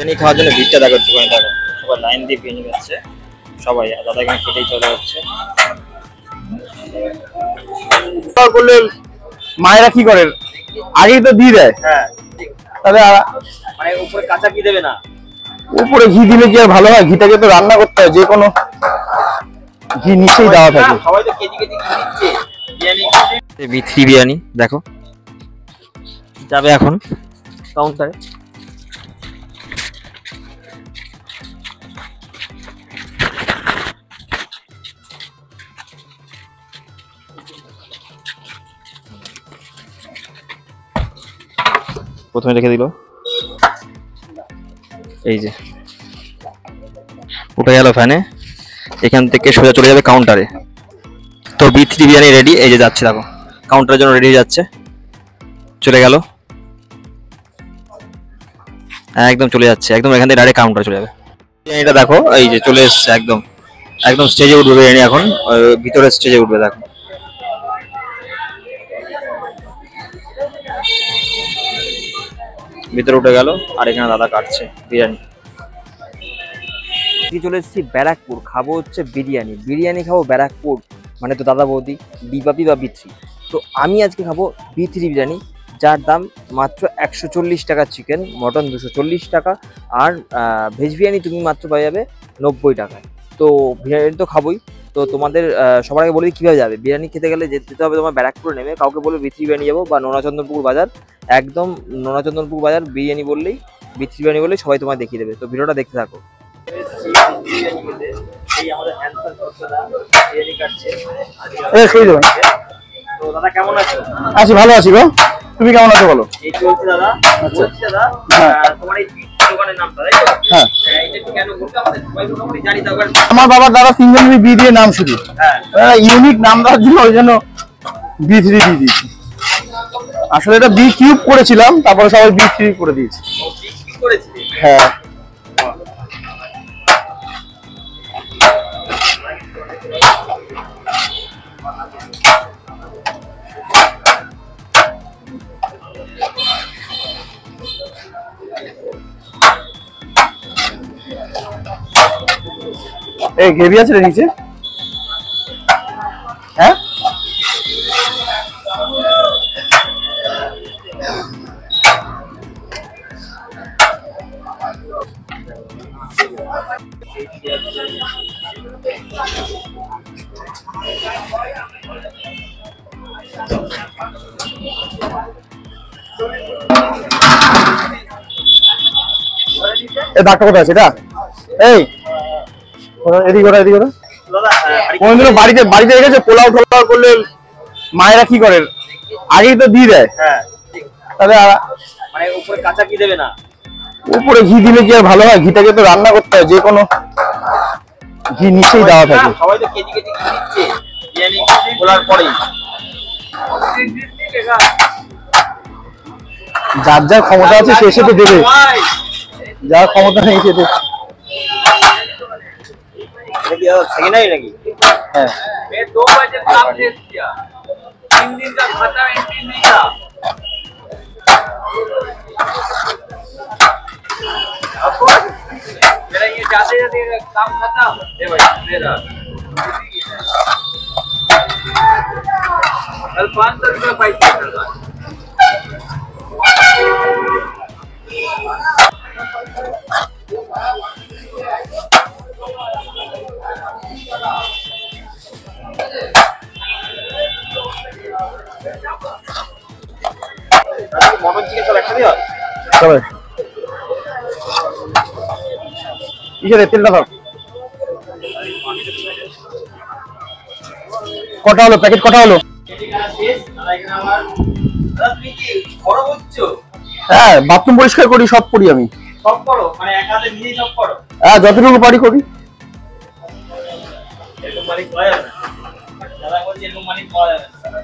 বিরিয়ানি খাওয়ার জন্য ভিড়টা দেখো একটুখানি, দেখো সবাই লাইন দিয়ে বিরিয়ানি খাচ্ছে সবাই, আর দাদা এখানে খেতেই চলে যাচ্ছে। করলে মায়েরা কি করে, আগেই তো দিয়ে দেয়। হ্যাঁ, তাহলে মানে উপরে কাঁচা ঘি দেবে না, উপরে ঘি দিলে কি আর ভালো হয়? ঘিটাকে তো রান্না করতে হয়, যে কোনো ঘি নিচেই দেওয়া থাকে। সবাই তো কেজি কেজি ঘি দিচ্ছে বিরিয়ানি। বিথি বিরিয়ানি দেখো যাবে এখন কাউন্টারে। প্রথমে রেখে দিল, এই যে উঠে গেল ফ্যানে, এখান থেকে সোজা চলে যাবে কাউন্টারে। তো বি3 বিরিয়ানি রেডি, এই যে যাচ্ছে দেখো কাউন্টারের জন্য রেডি হয়ে যাচ্ছে, চলে গেল একদম চলে যাচ্ছে, একদম এখান থেকে ডাইরেক্ট কাউন্টারে চলে যাবে। বিরিয়ানিটা দেখো এই যে চলে এসছে, একদম একদম স্টেজে উঠবে বিরিয়ানি, এখন ভিতরে স্টেজে উঠবে দেখো। ভিতরে উঠে গেল, আর এখানে দাদা কাটছে বিরিয়ানি। চলে এসেছি ব্যারাকপুর, খাবো হচ্ছে বিরিয়ানি। বিরিয়ানি খাবো ব্যারাকপুর মানে তো দাদা বৌদি বিপাপি বা বি3। তো আমি আজকে খাবো বি3 বিরিয়ানি, যার দাম মাত্র 140 টাকা। চিকেন মটন 240 টাকা, আর ভেজ বিরিয়ানি তুমি মাত্র পাওয়া যাবে 90 টাকায়। তো বিরিয়ানি তো খাবোই, তো তোমাদের সবার আগে বলে দিই কীভাবে যাবে। বিরিয়ানি খেতে গেলে যেতে হবে তোমার ব্যারাকপুরে নেমে, কাউকে বলবে বি3 বিরিয়ানি যাবো, বা নোনাচন্দনপুর বাজার, একদম নোনাচন্দনপুর বাজার বিরিয়ানি বললেই, বি3 বিরিয়ানি বললেই সবাই তোমায় দেখিয়ে দেবে। তো ভিডিওটা দেখতে থাকো। দাদা কেমন আছো? আছি, ভালো আছি গো। তুমি কেমন আছো বলো? এই চলছে দাদা। আচ্ছা দাদা তোমার এই দোকানের নামটা তাই তো? হ্যাঁ, এটা কেন বলতে আমাদের সবাই মোটামুটি জানি। আমার বাবার দাদা তিনজনেরই বি দিয়ে নাম শুধু, ইউনিক নাম দেওয়ার জন্য ওই জন্য বি3 দিয়ে দিয়েছি। আসলে এটা বি কিউব করেছিলাম, তারপরে সবাই বি3 করে দিয়েছি। হ্যাঁ, এই গ্রেভি আছে রে নিচে। হ্যাঁ, এই ডাক্তার কোথায় আছে এটা? এই এদিকে ওরা, এদিকে ওরা। কোনদিন বাড়িতে রেখেছে পোলাও টোলাও করলে মায়েরা কি করে, আগেই তো দিয়ে দেয়। তাহলে মানে উপরে কাঁচা ঘি দেবে না, উপরে ঘি দিলে কি আর ভালো হয়? ঘিটাকে তো রান্না করতে হয়, যে কোনো ঘি নিচেই দেওয়া থাকে। সবাই তো কেজি কেজি ঘি দিচ্ছে বিরিয়ানি খোলার পরেই। যার যার ক্ষমতা আছে সে সেটা দেবে, যার ক্ষমতা নেই সে দেবে। नाकी हाँ 2 बजे काम दे दिया 3 दिन का खाता एंट्री नहीं था आपको मेरा ये जाते जाते काम खत्म है भाई मेरा कल 500 रुपया पैसा करना মটন চিকেন সব একসাথে হয় সবাই ইসে তেলটা দাও কটা হলো প্যাকেট কটা হলো হ্যাঁ বাথরুম পরিষ্কার করি সব করি আমি সব করো মানে এক হাতে নিজেই সব করো হ্যাঁ যতটুকু পারি করি এরকম মালিক পাওয়া যাবে না দাদা বলছে এরকম মালিক পাওয়া যাবে না